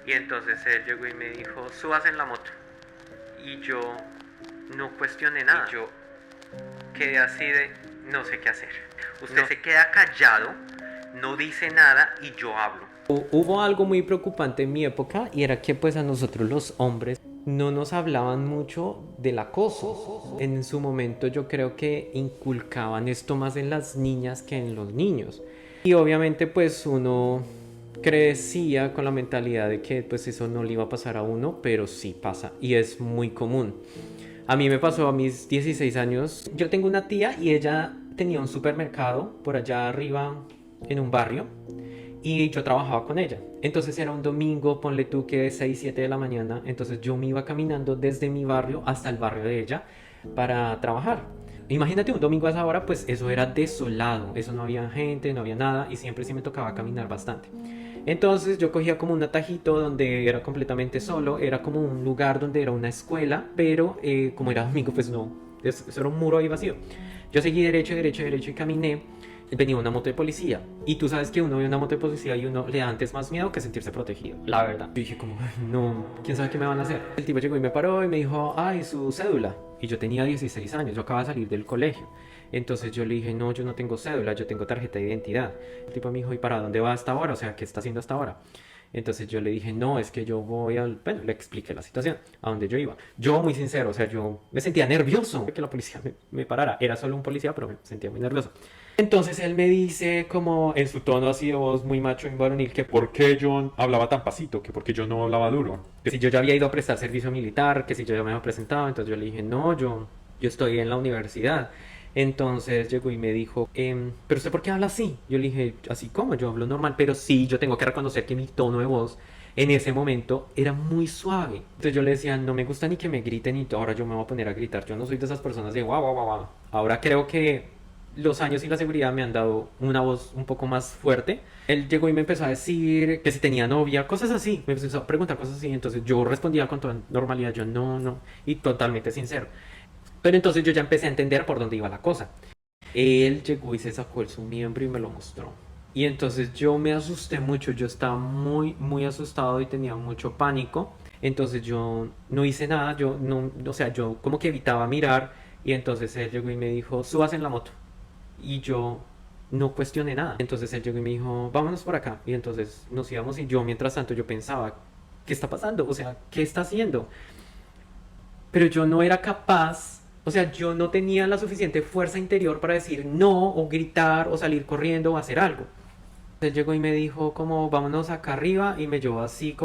Y entonces él llegó y me dijo, subas en la moto. Y yo no cuestioné nada. Y yo quedé así de, no sé qué hacer. Usted no se queda callado, no dice nada y yo hablo. Hubo algo muy preocupante en mi época y era que pues a nosotros los hombres no nos hablaban mucho del acoso. En su momento yo creo que inculcaban esto más en las niñas que en los niños. Y obviamente pues uno crecía con la mentalidad de que pues eso no le iba a pasar a uno, pero sí pasa y es muy común. A mí me pasó a mis 16 años. Yo tengo una tía y ella tenía un supermercado por allá arriba en un barrio y yo trabajaba con ella. Entonces era un domingo, ponle tú que 6 7 de la mañana, entonces yo me iba caminando desde mi barrio hasta el barrio de ella para trabajar. Imagínate un domingo a esa hora, pues eso era desolado, eso no había gente, no había nada y siempre sí me tocaba caminar bastante. Entonces yo cogía como un atajito donde era completamente solo, era como un lugar donde era una escuela, pero como era domingo, pues no, eso era un muro ahí vacío. Yo seguí derecho, derecho, derecho y caminé. Venía una moto de policía y tú sabes que uno ve una moto de policía y uno le da antes más miedo que sentirse protegido, la verdad. Yo dije como, no, quién sabe qué me van a hacer. El tipo llegó y me paró y me dijo, ay, su cédula. Y yo tenía 16 años, yo acababa de salir del colegio. Entonces yo le dije, no, yo no tengo cédula, yo tengo tarjeta de identidad. El tipo me dijo, ¿y para dónde va hasta ahora? O sea, ¿qué está haciendo hasta ahora? Entonces yo le dije, no, es que yo voy al... Bueno, le expliqué la situación, a donde yo iba. Yo, muy sincero, o sea, yo me sentía nervioso que la policía me parara. Era solo un policía, pero me sentía muy nervioso. Entonces él me dice, como en su tono así de voz muy macho y varonil, que ¿Por qué yo hablaba tan pasito? Que por qué yo no hablaba duro. si yo ya había ido a prestar servicio militar, que si yo ya me había presentado. Entonces yo le dije, no, yo estoy en la universidad. Entonces llegó y me dijo, ¿pero usted por qué habla así? Yo le dije, así como, yo hablo normal, pero sí, yo tengo que reconocer que mi tono de voz en ese momento era muy suave. Entonces yo le decía, no me gusta ni que me griten y ahora yo me voy a poner a gritar. Yo no soy de esas personas de guau, guau, guau, guau. Ahora creo que los años y la seguridad me han dado una voz un poco más fuerte. Él llegó y me empezó a decir que si tenía novia, cosas así. Me empezó a preguntar cosas así. Entonces yo respondía con toda normalidad, yo no, no, y totalmente sincero. Pero entonces yo ya empecé a entender por dónde iba la cosa. Él llegó y se sacó su miembro y me lo mostró. Y entonces yo me asusté mucho, yo estaba muy, muy asustado y tenía mucho pánico. Entonces yo no hice nada, yo no, o sea, yo como que evitaba mirar. Y entonces él llegó y me dijo, subas en la moto. Y yo no cuestioné nada. Entonces él llegó y me dijo, vámonos por acá. Y entonces nos íbamos y yo mientras tanto yo pensaba, ¿qué está pasando? O sea, ¿qué está haciendo? Pero yo no era capaz, o sea, yo no tenía la suficiente fuerza interior para decir no o gritar o salir corriendo o hacer algo. Él llegó y me dijo como vámonos acá arriba y me llevó así